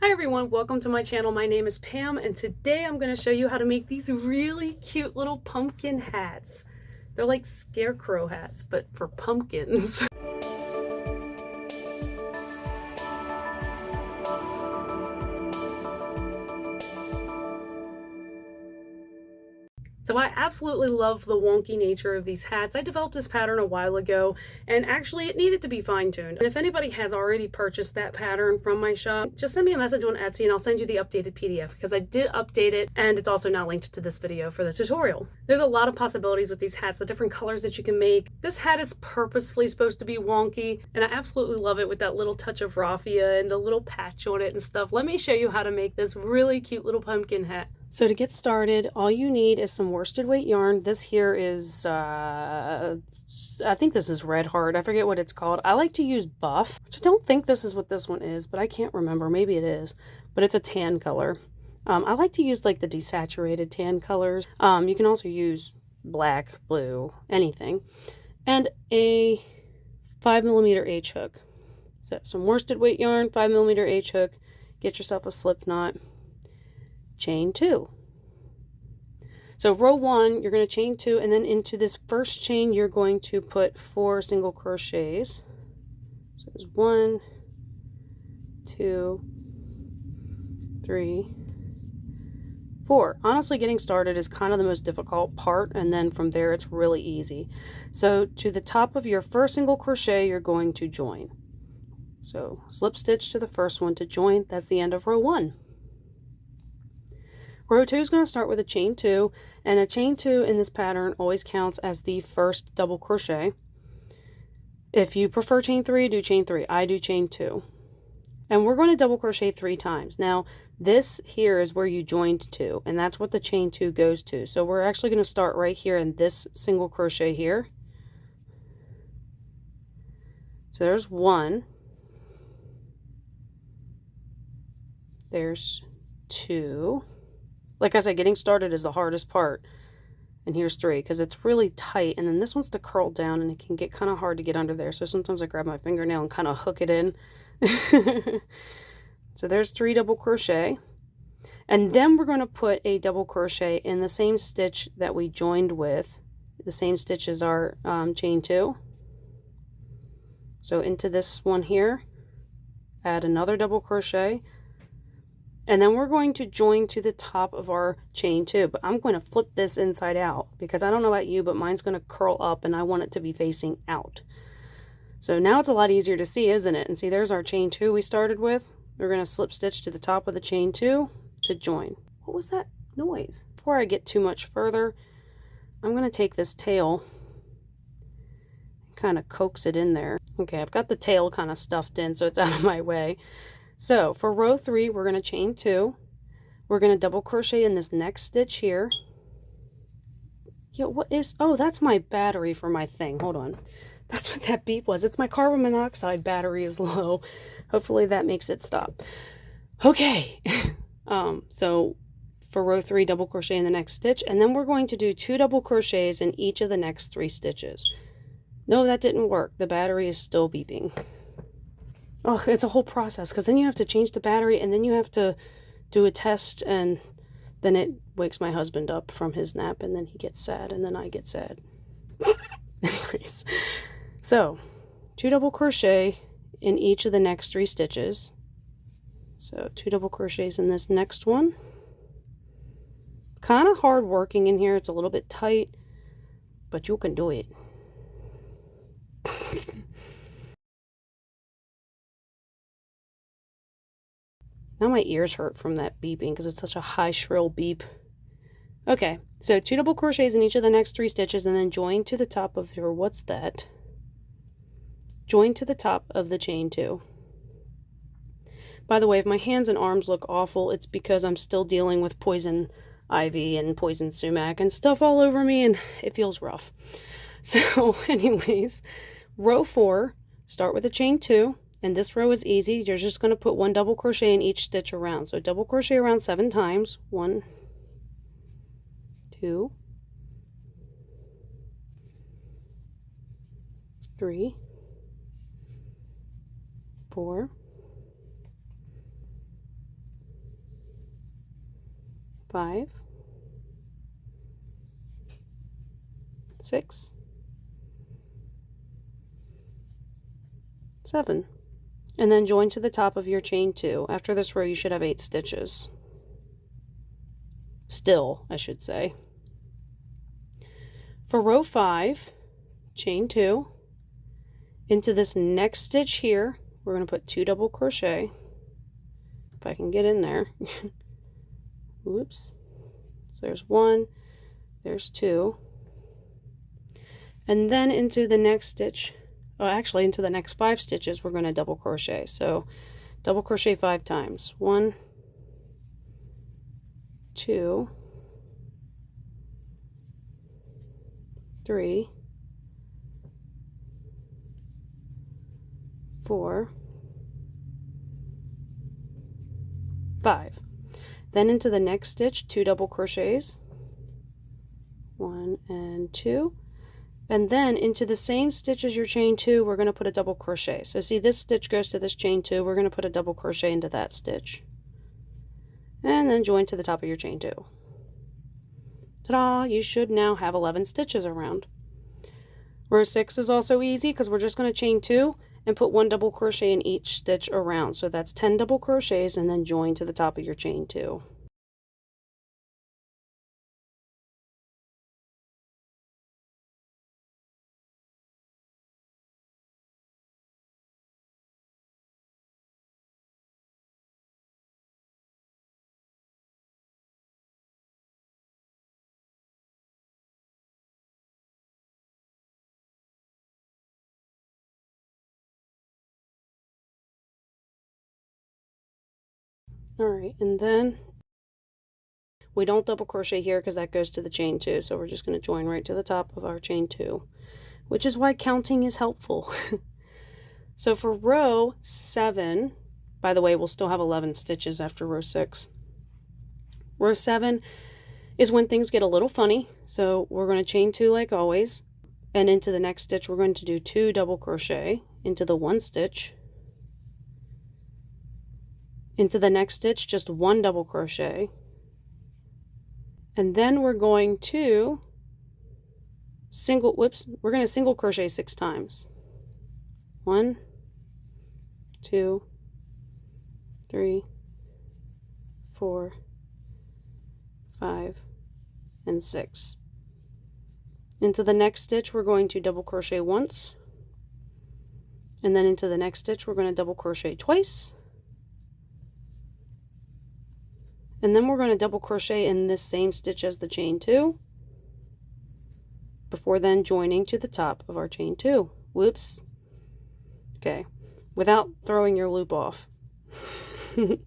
Hi everyone, welcome to my channel. My name is Pam and today I'm going to show you how to make these really cute little pumpkin hats. They're like Scarecrow hats, but for pumpkins. So I absolutely love the wonky nature of these hats. I developed this pattern a while ago and actually it needed to be fine-tuned. And if anybody has already purchased that pattern from my shop, just send me a message on Etsy and I'll send you the updated PDF because I did update it and it's also now linked to this video for the tutorial. There's a lot of possibilities with these hats, the different colors that you can make. This hat is purposefully supposed to be wonky and I absolutely love it with that little touch of raffia and the little patch on it and stuff. Let me show you how to make this really cute little pumpkin hat. So to get started, all you need is some worsted weight yarn. This here is, I think this is Red Heart. I forget what it's called. I like to use Buff, which I don't think this is what this one is, but I can't remember. Maybe it is, but it's a tan color. I like to use like the desaturated tan colors. You can also use black, blue, anything. And a 5mm H hook. So some worsted weight yarn, 5mm H hook. Get yourself a slip knot. Chain 2. So row 1, you're going to chain 2, and then into this first chain you're going to put 4 single crochets. So there's 1, 2, 3, 4. Honestly, getting started is kind of the most difficult part, and then from there it's really easy. So to the top of your first single crochet you're going to join. So slip stitch to the first one to join. That's the end of row 1. Row 2 is going to start with a chain 2, and a chain 2 in this pattern always counts as the first double crochet. If you prefer chain 3, do chain 3. I do chain 2. And we're going to double crochet 3 times. Now, this here is where you joined 2, and that's what the chain 2 goes to. So we're actually going to start right here in this single crochet here. So there's 1. There's 2. Like I said, getting started is the hardest part. And here's 3 because it's really tight. And then this one's to curl down and it can get kind of hard to get under there. So sometimes I grab my fingernail and kind of hook it in. So there's 3 double crochet. And then we're going to put a double crochet in the same stitch that we joined with. The same stitch as our chain 2. So into this one here, add another double crochet. And then we're going to join to the top of our chain 2, but I'm going to flip this inside out because I don't know about you, but mine's going to curl up and I want it to be facing out. So now it's a lot easier to see, isn't it? And see, there's our chain 2 we started with. We're going to slip stitch to the top of the chain 2 to join. What was that noise? Before I get too much further, I'm going to take this tail and kind of coax it in there. Okay, I've got the tail kind of stuffed in so it's out of my way. So for row 3, we're going to chain 2. We're going to double crochet in this next stitch here. Yo, what is, oh, that's my battery for my thing. Hold on. That's what that beep was. It's my carbon monoxide battery is low. Hopefully that makes it stop. Okay. So for row 3, double crochet in the next stitch, and then we're going to do 2 double crochets in each of the next 3 stitches. No, that didn't work. The battery is still beeping. Oh, it's a whole process because then you have to change the battery and then you have to do a test and then it wakes my husband up from his nap and then he gets sad and then I get sad. Anyways, so 2 double crochet in each of the next 3 stitches. So 2 double crochets in this next one. Kind of hard working in here. It's a little bit tight, but you can do it. Now my ears hurt from that beeping because it's such a high shrill beep. Okay, so 2 double crochets in each of the next 3 stitches and then join to the top of your, what's that? Join to the top of the chain 2. By the way, if my hands and arms look awful, it's because I'm still dealing with poison ivy and poison sumac and stuff all over me and it feels rough. So anyways, row 4, start with a chain 2. And this row is easy. You're just going to put 1 double crochet in each stitch around. So double crochet around 7 times. 1, 2, 3, 4, 5, 6, 7, and then join to the top of your chain 2. After this row you should have 8 stitches. Still, I should say. For row 5, chain 2, into this next stitch here, we're going to put 2 double crochet, if I can get in there. Whoops. So there's 1, there's 2, and then into the next stitch, oh, actually into the next 5 stitches, we're going to double crochet. So double crochet 5 times. 1, 2, 3, 4, 5. Then into the next stitch, 2 double crochets, 1 and 2, and then into the same stitch as your chain 2, we're going to put a double crochet. So see, this stitch goes to this chain 2, we're going to put a double crochet into that stitch, and then join to the top of your chain 2. Ta-da! You should now have 11 stitches around. Row 6 is also easy because we're just going to chain 2 and put 1 double crochet in each stitch around. So that's 10 double crochets, and then join to the top of your chain 2. Alright, and then we don't double crochet here because that goes to the chain 2, so we're just going to join right to the top of our chain 2, which is why counting is helpful. So for row 7, by the way, we'll still have 11 stitches after row 6. Row 7 is when things get a little funny, so we're going to chain 2 like always, and into the next stitch we're going to do 2 double crochet into the 1 stitch. Into the next stitch, just 1 double crochet, and then we're going to single crochet 6 times. 1, 2, 3, 4, 5, and 6. Into the next stitch we're going to double crochet once, and then into the next stitch we're going to double crochet twice, and then we're going to double crochet in this same stitch as the chain 2 before then joining to the top of our chain 2. Whoops. Okay, without throwing your loop off. You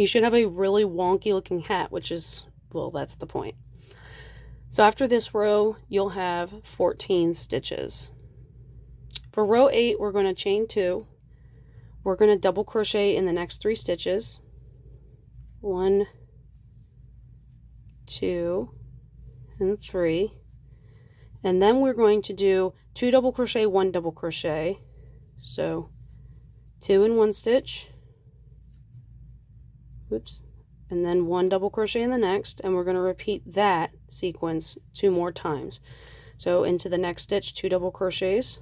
should have a really wonky looking hat, which is, well, that's the point. So after this row you'll have 14 stitches. For row 8 we're going to chain 2. We're going to double crochet in the next 3 stitches. 1, 2, and 3, and then we're going to do 2 double crochet, 1 double crochet, so 2 in 1 stitch, whoops, and then 1 double crochet in the next, and we're going to repeat that sequence 2 more times. So into the next stitch, 2 double crochets,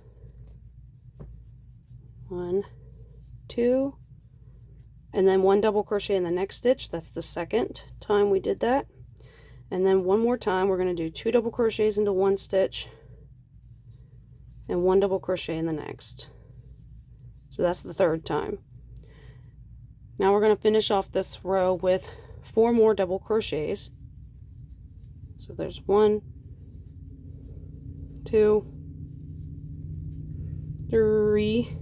1, 2, and then 1 double crochet in the next stitch. That's the second time we did that. And then one more time we're going to do 2 double crochets into 1 stitch and 1 double crochet in the next. So that's the third time. Now we're going to finish off this row with 4 more double crochets. So there's 1, 2, 3,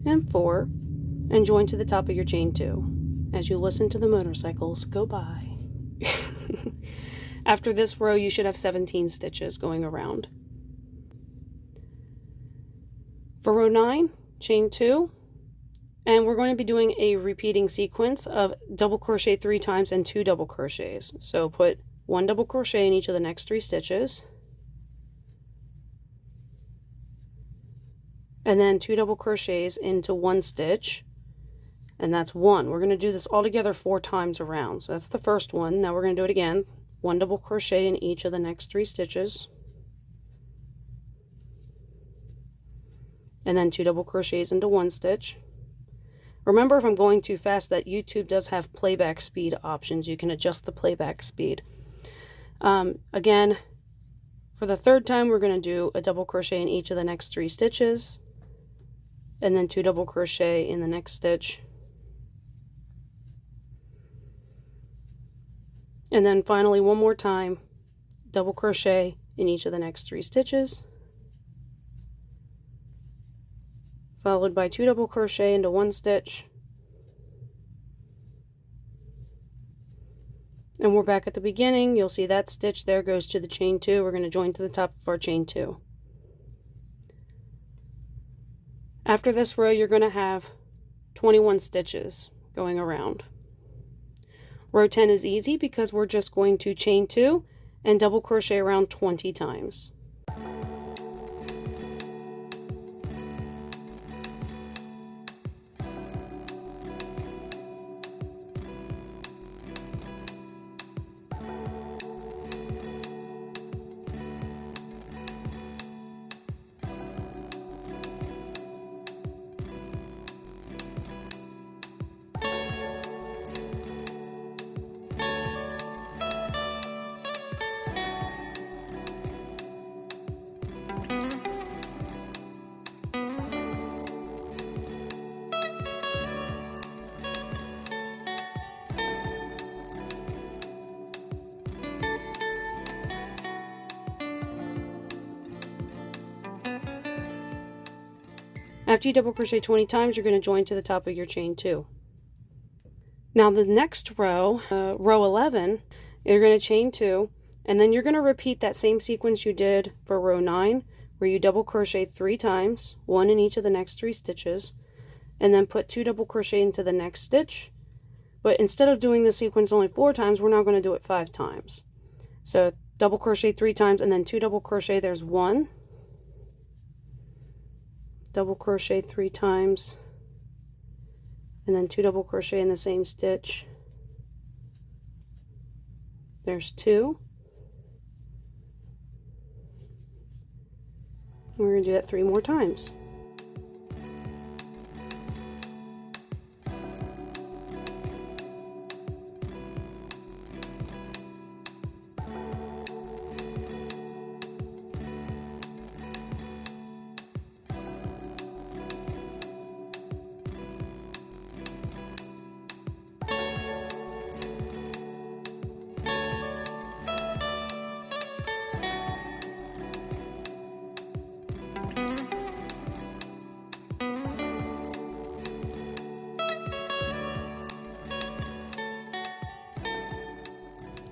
and 4, and join to the top of your chain 2 as you listen to the motorcycles go by. After this row you should have 17 stitches going around. For row 9, chain 2, and we're going to be doing a repeating sequence of double crochet 3 times and 2 double crochets. So put 1 double crochet in each of the next 3 stitches, and then 2 double crochets into 1 stitch, and that's 1. We're going to do this all together 4 times around. So that's the first one. Now we're going to do it again. 1 double crochet in each of the next 3 stitches, and then 2 double crochets into 1 stitch. Remember, if I'm going too fast, that YouTube does have playback speed options. You can adjust the playback speed. Again, for the 3rd time, we're going to do a double crochet in each of the next 3 stitches, and then 2 double crochet in the next stitch. And then finally, one more time, double crochet in each of the next 3 stitches, followed by 2 double crochet into 1 stitch. And we're back at the beginning. You'll see that stitch there goes to the chain 2. We're going to join to the top of our chain 2. After this row, you're going to have 21 stitches going around. Row 10 is easy because we're just going to chain 2 and double crochet around 20 times. After you double crochet 20 times, you're going to join to the top of your chain 2. Now the next row, row 11, you're going to chain 2, and then you're going to repeat that same sequence you did for row 9, where you double crochet 3 times, 1 in each of the next 3 stitches, and then put 2 double crochet into the next stitch. But instead of doing the sequence only 4 times, we're now going to do it 5 times. So double crochet 3 times, and then 2 double crochet, there's 1. Double crochet 3 times, and then 2 double crochet in the same stitch. There's 2. We're going to do that 3 more times.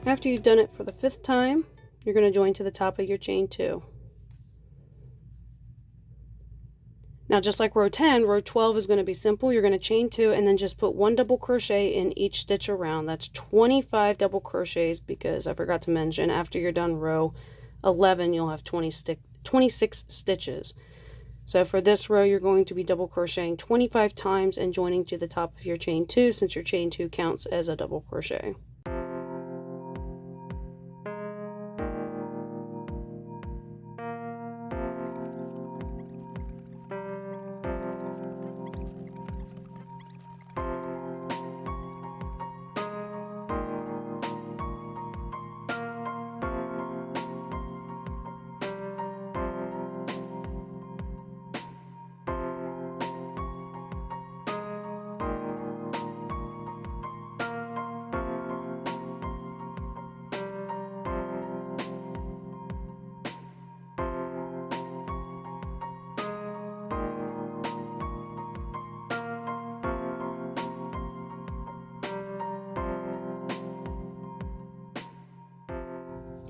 After you've done it for the 5th time, you're going to join to the top of your chain 2. Now just like row 10, row 12 is going to be simple. You're going to chain 2 and then just put 1 double crochet in each stitch around. That's 25 double crochets, because I forgot to mention, after you're done row 11, you'll have 26 stitches. So for this row, you're going to be double crocheting 25 times and joining to the top of your chain 2, since your chain 2 counts as a double crochet.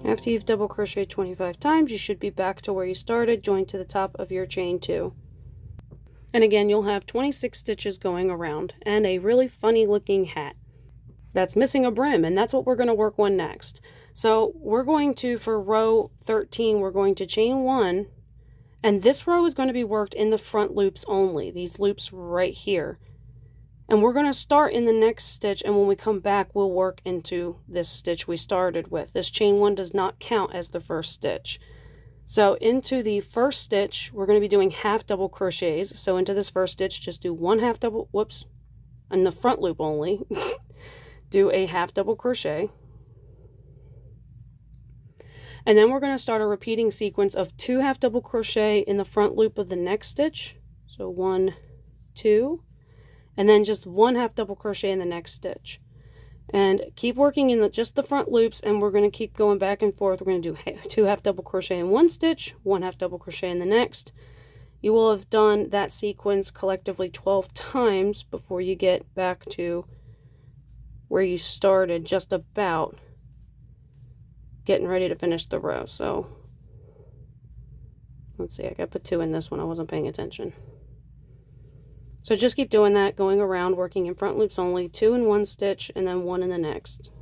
After you've double crocheted 25 times, you should be back to where you started, join to the top of your chain 2. And again, you'll have 26 stitches going around, and a really funny looking hat that's missing a brim, and that's what we're going to work on next. So we're going to, for row 13, we're going to chain 1, and this row is going to be worked in the front loops only, these loops right here. And we're going to start in the next stitch, and when we come back we'll work into this stitch we started with. This chain 1 does not count as the first stitch. So into the first stitch we're going to be doing half double crochets. So into this first stitch just do 1 half double, whoops, in the front loop only, do a half double crochet. And then we're going to start a repeating sequence of 2 half double crochet in the front loop of the next stitch. So 1, 2, and then just 1 half double crochet in the next stitch. And keep working in just the front loops, and we're going to keep going back and forth. We're going to do 2 half double crochet in one stitch, 1 half double crochet in the next. You will have done that sequence collectively 12 times before you get back to where you started, just about getting ready to finish the row. So let's see, I got to put 2 in this one. I wasn't paying attention. So just keep doing that, going around, working in front loops only, 2 in one stitch and then 1 in the next.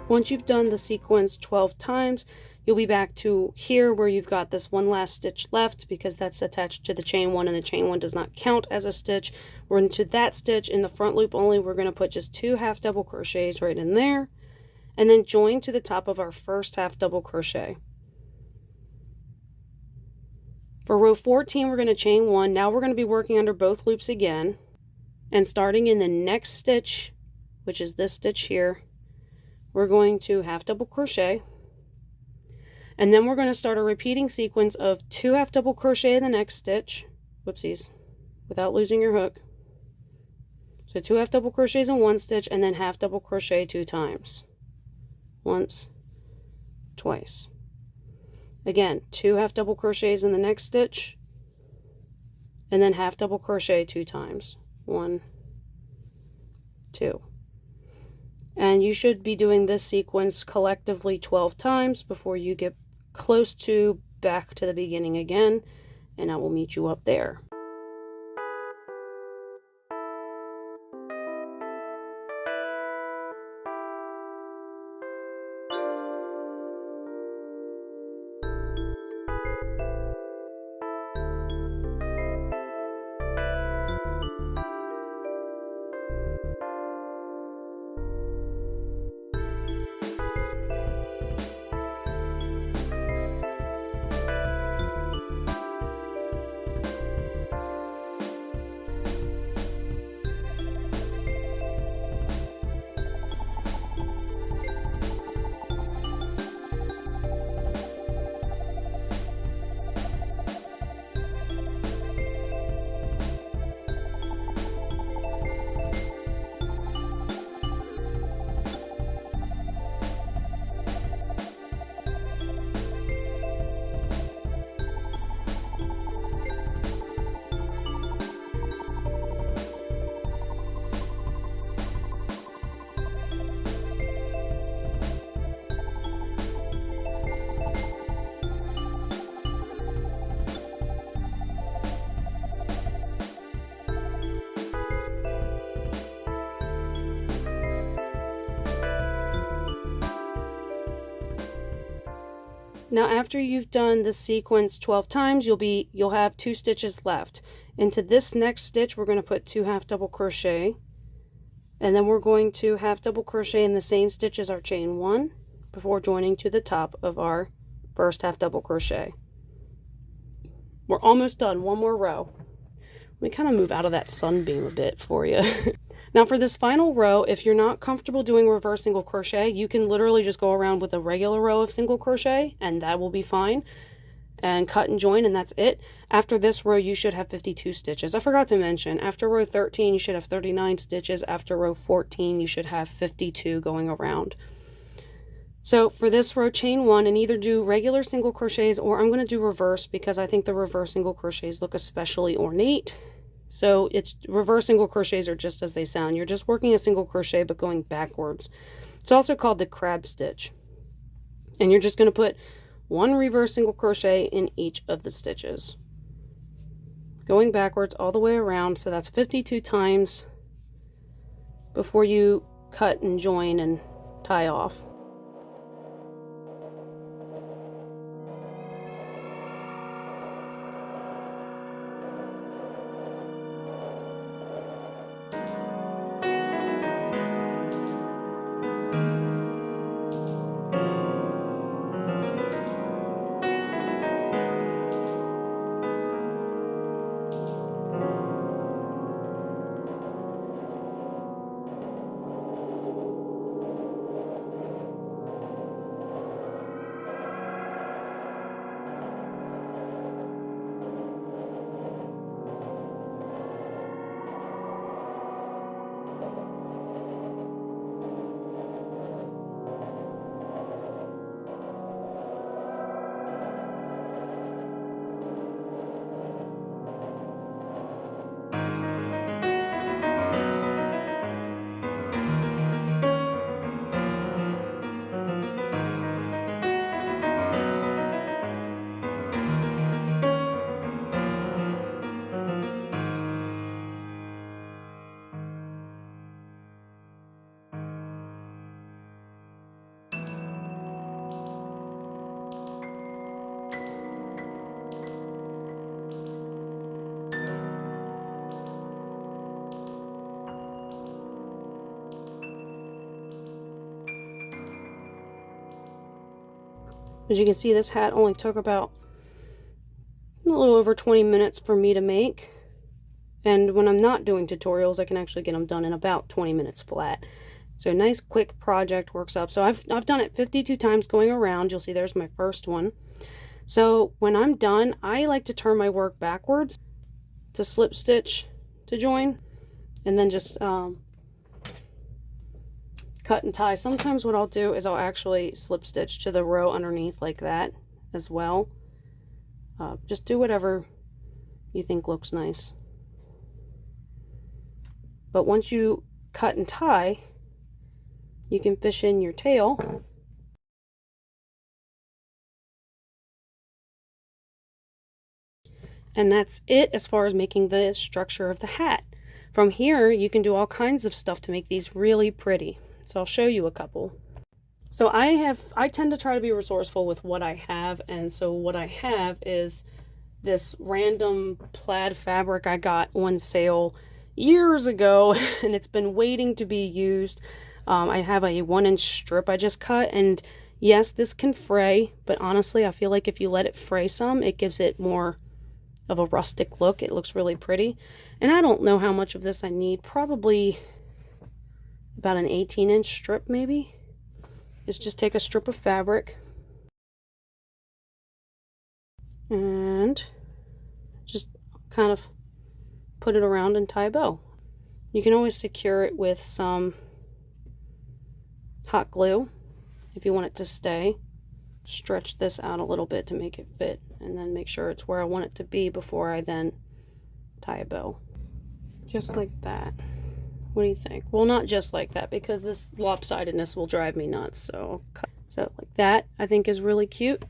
Once you've done the sequence 12 times, you'll be back to here where you've got this one last stitch left, because that's attached to the chain 1 and the chain 1 does not count as a stitch. We're into that stitch in the front loop only. We're going to put just 2 half double crochets right in there, and then join to the top of our first half double crochet. For row 14 we're going to chain 1. Now we're going to be working under both loops again, and starting in the next stitch, which is this stitch here, we're going to half double crochet, and then we're going to start a repeating sequence of 2 half double crochet in the next stitch, whoopsies, without losing your hook. So 2 half double crochets in one stitch, and then half double crochet 2 times. Once, twice. Again, 2 half double crochets in the next stitch, and then half double crochet 2 times. 1, 2. And you should be doing this sequence collectively 12 times before you get close to back to the beginning again, and I will meet you up there. Now after you've done the sequence 12 times, you'll have 2 stitches left. Into this next stitch we're going to put 2 half double crochet, and then we're going to half double crochet in the same stitch as our chain 1 before joining to the top of our first half double crochet. We're almost done. One more row. Let me kind of move out of that sunbeam a bit for you. Now for this final row, if you're not comfortable doing reverse single crochet, you can literally just go around with a regular row of single crochet and that will be fine. And cut and join, and that's it. After this row, you should have 52 stitches. I forgot to mention, after row 13, you should have 39 stitches. After row 14, you should have 52 going around. So for this row, chain 1 and either do regular single crochets, or I'm going to do reverse because I think the reverse single crochets look especially ornate. So it's reverse single crochets are just as they sound. You're just working a single crochet but going backwards. It's also called the crab stitch. And you're just going to put one reverse single crochet in each of the stitches, going backwards all the way around. So that's 52 times before you cut and join and tie off. As you can see, this hat only took about a little over 20 minutes for me to make. And when I'm not doing tutorials, I can actually get them done in about 20 minutes flat. So a nice quick project works up. So I've done it 52 times going around. You'll see there's my first one. So when I'm done, I like to turn my work backwards to slip stitch to join, and then just cut and tie. Sometimes what I'll do is I'll actually slip stitch to the row underneath like that as well. Just do whatever you think looks nice. But once you cut and tie, you can fish in your tail. And that's it as far as making the structure of the hat. From here, you can do all kinds of stuff to make these really pretty. So I'll show you a couple. So I tend to try to be resourceful with what I have, and so what I have is this random plaid fabric I got on sale years ago, and it's been waiting to be used. I have a 1-inch strip I just cut, and yes, this can fray, but honestly, I feel like if you let it fray some, it gives it more of a rustic look. It looks really pretty. And I don't know how much of this I need. Probably about an 18-inch strip maybe. Is just take a strip of fabric and just kind of put it around and tie a bow. You can always secure it with some hot glue if you want it to stay. Stretch this out a little bit to make it fit, and then make sure it's where I want it to be before I then tie a bow. Just like that. What do you think? Well, not just like that, because this lopsidedness will drive me nuts. So like that, I think is really cute.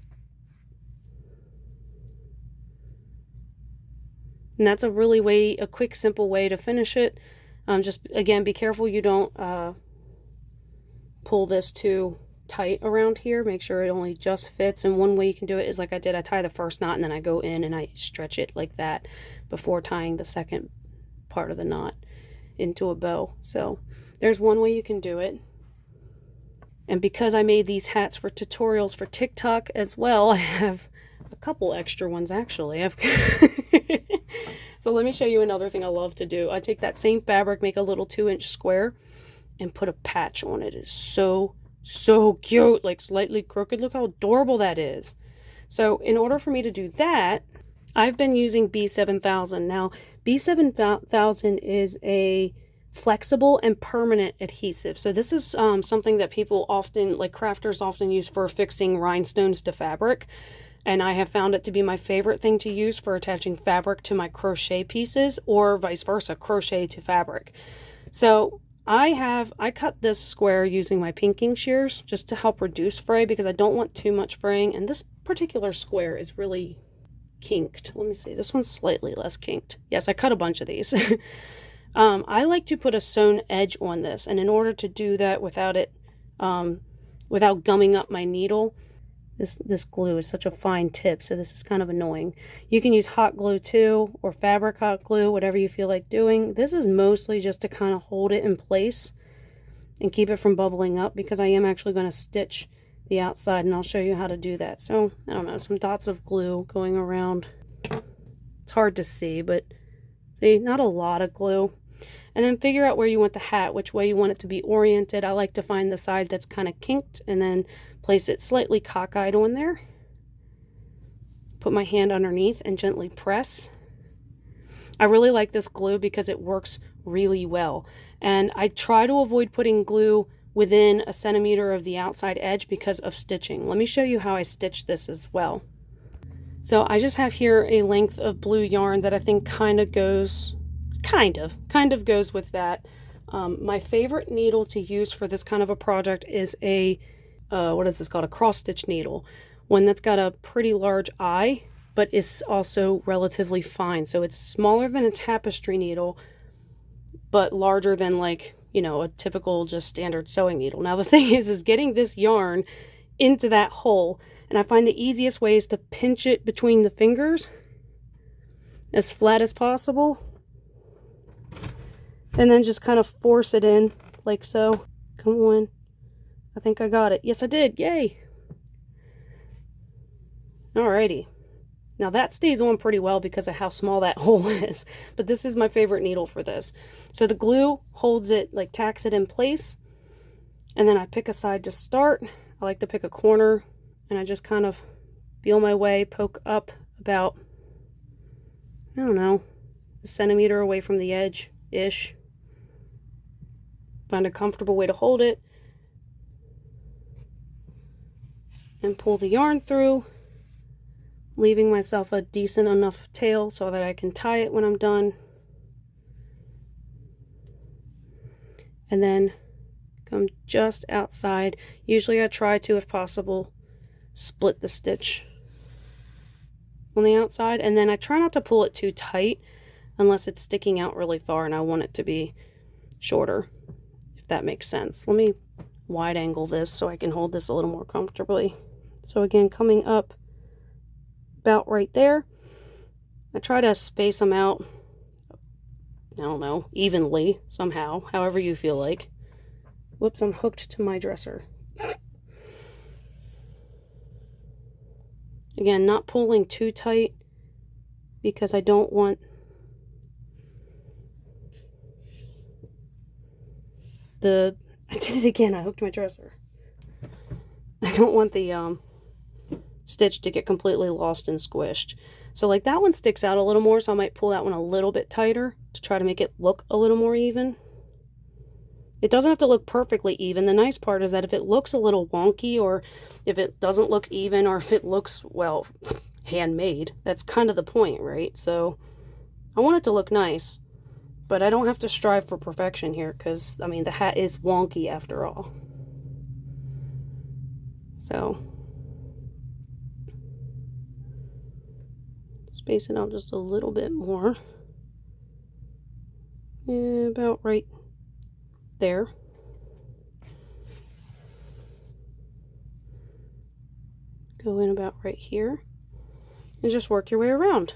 And that's a quick, simple way to finish it. Just, again, be careful you don't pull this too tight around here. Make sure it only just fits. And one way you can do it is like I did. I tie the first knot, and then I go in and I stretch it like that before tying the second part of the knot into a bow. So there's one way you can do it. And because I made these hats for tutorials for TikTok as well, I have a couple extra ones actually. So let me show you another thing I love to do. I take that same fabric, make a little 2-inch square, and put a patch on it. It's so cute, like slightly crooked. Look how adorable that is. So in order for me to do that, I've been using B7000. Now, B7000 is a flexible and permanent adhesive. So this is something that people often, like crafters often use for fixing rhinestones to fabric. And I have found it to be my favorite thing to use for attaching fabric to my crochet pieces, or vice versa, crochet to fabric. So I cut this square using my pinking shears just to help reduce fray because I don't want too much fraying. And this particular square is really kinked. Let me see. This one's slightly less kinked. Yes, I cut a bunch of these. I like to put a sewn edge on this, and in order to do that without gumming up my needle, this glue is such a fine tip, so this is kind of annoying. You can use hot glue too, or fabric hot glue, whatever you feel like doing. This is mostly just to kind of hold it in place and keep it from bubbling up, because I am actually going to stitch the outside, and I'll show you how to do that. So, I don't know, some dots of glue going around. It's hard to see, but see, not a lot of glue. And then figure out where you want the hat, which way you want it to be oriented. I like to find the side that's kind of kinked and then place it slightly cockeyed on there. Put my hand underneath and gently press. I really like this glue because it works really well. And I try to avoid putting glue within 1 centimeter of the outside edge because of stitching. Let me show you how I stitch this as well. So I just have here a length of blue yarn that I think kind of goes with that. My favorite needle to use for this kind of a project is a what is this called, a cross stitch needle, one that's got a pretty large eye but is also relatively fine. So it's smaller than a tapestry needle but larger than, like, you know, a typical just standard sewing needle. Now the thing is getting this yarn into that hole, and I find the easiest way is to pinch it between the fingers as flat as possible. And then just kind of force it in, like so. Come on. I think I got it. Yes, I did. Yay! Alrighty. Now that stays on pretty well because of how small that hole is. But this is my favorite needle for this. So the glue holds it, like tacks it in place. And then I pick a side to start. I like to pick a corner. And I just kind of feel my way, poke up about, I don't know, 1 centimeter away from the edge-ish. Find a comfortable way to hold it and pull the yarn through, leaving myself a decent enough tail so that I can tie it when I'm done. And then come just outside. Usually I try to, if possible, split the stitch on the outside, and then I try not to pull it too tight unless it's sticking out really far and I want it to be shorter, if that makes sense. Let me wide angle this so I can hold this a little more comfortably. So again, coming up about right there, I try to space them out, I don't know, evenly somehow, however you feel like. Whoops, I'm hooked to my dresser. Again, not pulling too tight because I don't want I did it again, I hooked my dresser. I don't want the stitch to get completely lost and squished. So like that one sticks out a little more, so I might pull that one a little bit tighter to try to make it look a little more even. It doesn't have to look perfectly even. The nice part is that if it looks a little wonky, or if it doesn't look even, or if it looks, well, handmade, that's kind of the point, right? So I want it to look nice, but I don't have to strive for perfection here because, I mean, the hat is wonky after all. So space it out just a little bit more. About right there. Go in about right here and just work your way around.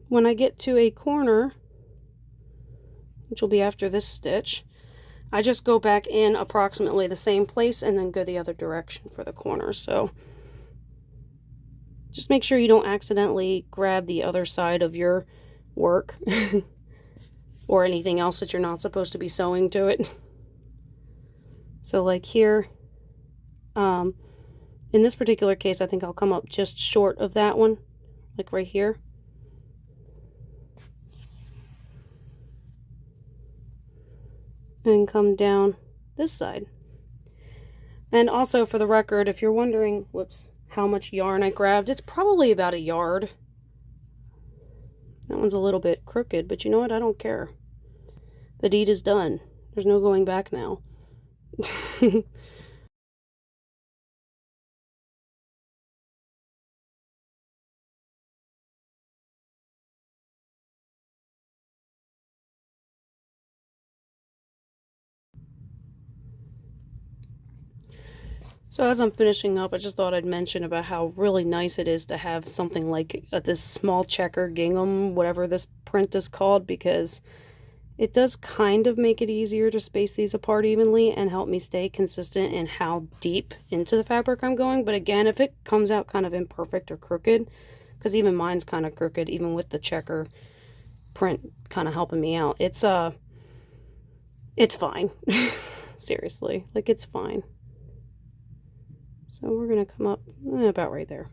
When I get to a corner, which will be after this stitch, I just go back in approximately the same place and then go the other direction for the corner. So Just make sure you don't accidentally grab the other side of your work or anything else that you're not supposed to be sewing to it. So like here, in this particular case, I think I'll come up just short of that one, like right here. And come down this side. And also for the record, if you're wondering, whoops, how much yarn I grabbed, it's probably about a yard. That one's a little bit crooked, but you know what? I don't care. The deed is done. There's no going back now. So as I'm finishing up, I just thought I'd mention about how really nice it is to have something like this small checker gingham, whatever this print is called, because it does kind of make it easier to space these apart evenly and help me stay consistent in how deep into the fabric I'm going. But again, if it comes out kind of imperfect or crooked, because even mine's kind of crooked, even with the checker print kind of helping me out, it's fine. Seriously, like it's fine. So we're going to come up about right there.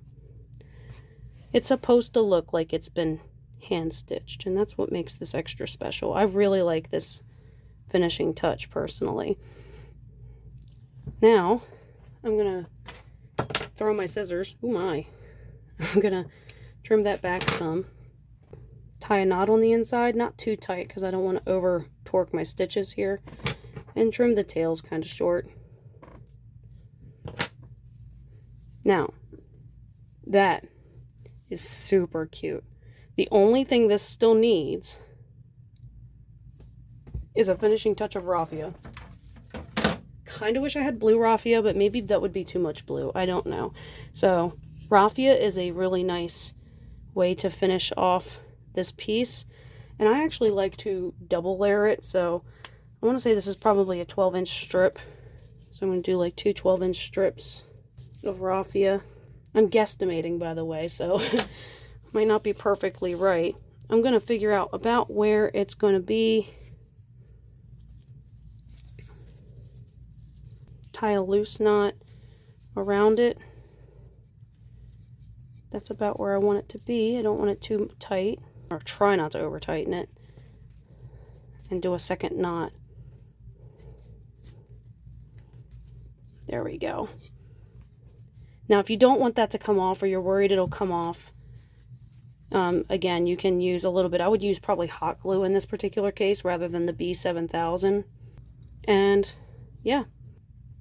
It's supposed to look like it's been hand stitched, and that's what makes this extra special. I really like this finishing touch personally. Now I'm going to throw my scissors. Oh my. I'm going to trim that back some. Tie a knot on the inside, not too tight because I don't want to over torque my stitches here. And trim the tails kind of short. Now, that is super cute. The only thing this still needs is a finishing touch of raffia. Kind of wish I had blue raffia, but maybe that would be too much blue. I don't know. So, raffia is a really nice way to finish off this piece. And I actually like to double layer it. So, I want to say this is probably a 12-inch strip. So, I'm going to do like two 12-inch strips of raffia. I'm guesstimating, by the way, so might not be perfectly right. I'm going to figure out about where it's going to be. Tie a loose knot around it. That's about where I want it to be. I don't want it too tight, or try not to over tighten it. And do a second knot. There we go. Now, if you don't want that to come off, or you're worried it'll come off, again, you can use a little bit. I would use probably hot glue in this particular case rather than the B7000. And yeah.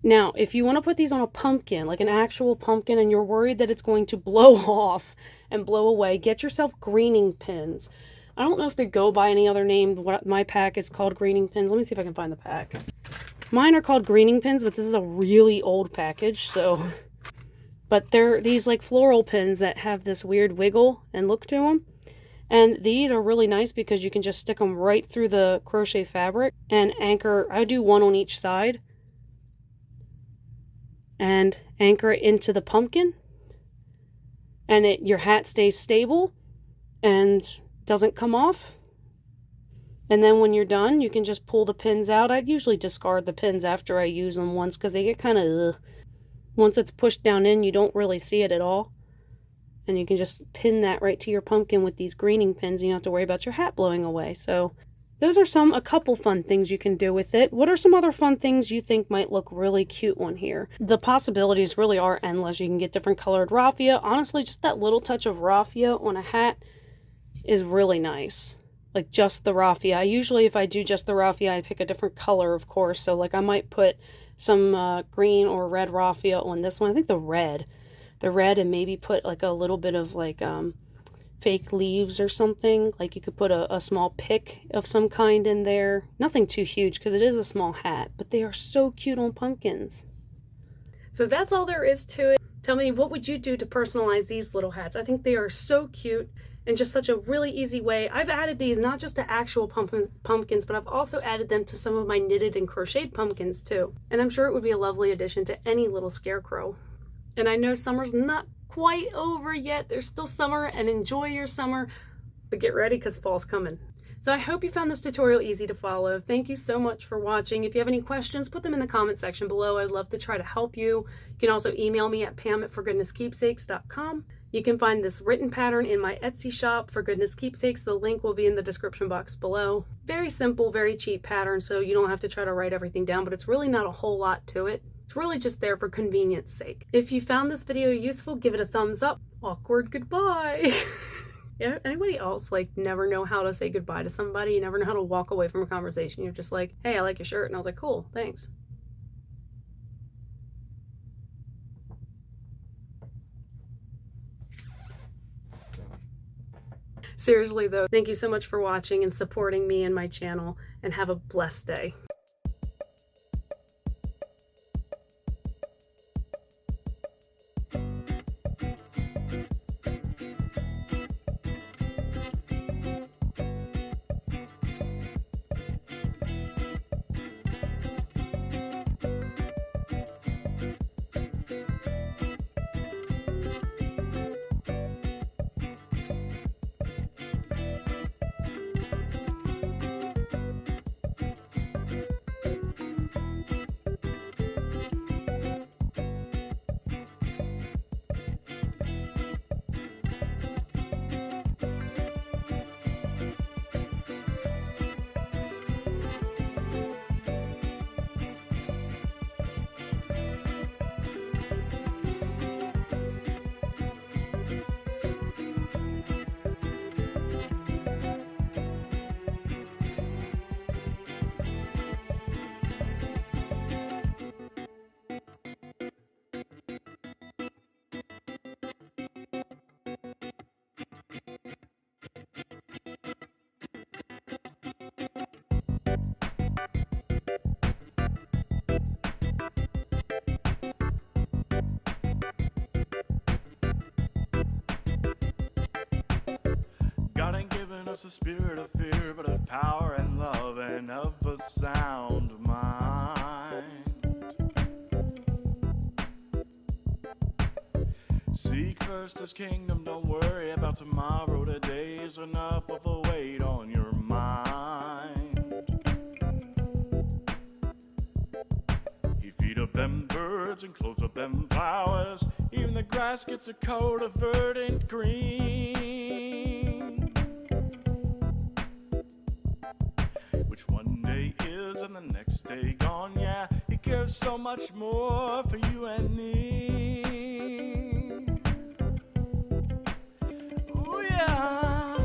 Now, if you want to put these on a pumpkin, like an actual pumpkin, and you're worried that it's going to blow off and blow away, get yourself greening pins. I don't know if they go by any other name. What my pack is called greening pins. Let me see if I can find the pack. Mine are called greening pins, but this is a really old package, so... But they're these like floral pins that have this weird wiggle and look to them. And these are really nice because you can just stick them right through the crochet fabric and anchor. I do one on each side. And anchor it into the pumpkin. And your hat stays stable and doesn't come off. And then when you're done, you can just pull the pins out. I'd usually discard the pins after I use them once because they get kind of... Once it's pushed down in, you don't really see it at all. And you can just pin that right to your pumpkin with these greening pins. And you don't have to worry about your hat blowing away. So those are a couple fun things you can do with it. What are some other fun things you think might look really cute on here? The possibilities really are endless. You can get different colored raffia. Honestly, just that little touch of raffia on a hat is really nice. Like just the raffia. I usually, if I do just the raffia, I pick a different color, of course. So like I might put some green or red raffia on this one. I think the red, and maybe put like a little bit of like fake leaves or something. Like you could put a small pick of some kind in there. Nothing too huge because it is a small hat, but they are so cute on pumpkins. So that's all there is to it. Tell me, what would you do to personalize these little hats? I think they are so cute and just such a really easy way. I've added these not just to actual pumpkins, but I've also added them to some of my knitted and crocheted pumpkins too. And I'm sure it would be a lovely addition to any little scarecrow. And I know summer's not quite over yet. There's still summer, and enjoy your summer, but get ready because fall's coming. So I hope you found this tutorial easy to follow. Thank you so much for watching. If you have any questions, put them in the comment section below. I'd love to try to help you. You can also email me at pam@forgoodnesskeepsakes.com. You can find this written pattern in my Etsy shop, For Goodness Keepsakes. The link will be in the description box below. Very simple, very cheap pattern, so you don't have to try to write everything down, but it's really not a whole lot to it. It's really just there for convenience sake. If you found this video useful, give it a thumbs up. Awkward goodbye. Yeah, anybody else like never know how to say goodbye to somebody? You never know how to walk away from a conversation. You're just like, hey, I like your shirt. And I was like, cool, thanks. Seriously though, thank you so much for watching and supporting me and my channel, and have a blessed day. God ain't given us a spirit of fear, but of power and love and of a sound mind. Seek first his kingdom, don't worry about tomorrow. Today is enough of a weight on your mind. He feed up them birds and clothes up them flowers. Even the grass gets a coat of verdant green, which one day is and the next day gone. Yeah, he cares so much more for you and me. Ooh, yeah.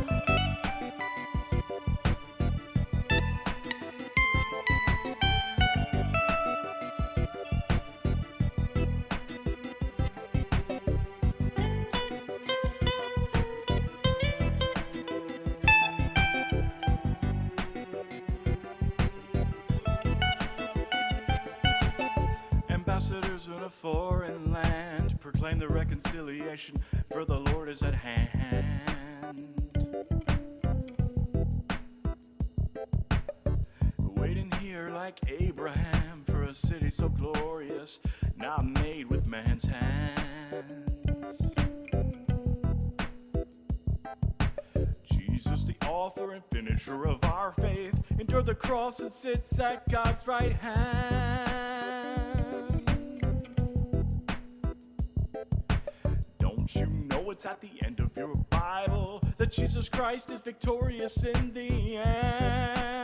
Ambassadors in a foreign land proclaim the reconciliation, for the Lord is at hand. Waiting here like Abraham for a city so glorious, not made with man's hands. Jesus, the author and finisher of our faith, endured the cross and sits at God's right hand. Don't you know it's at the end of your Bible that Jesus Christ is victorious in the end?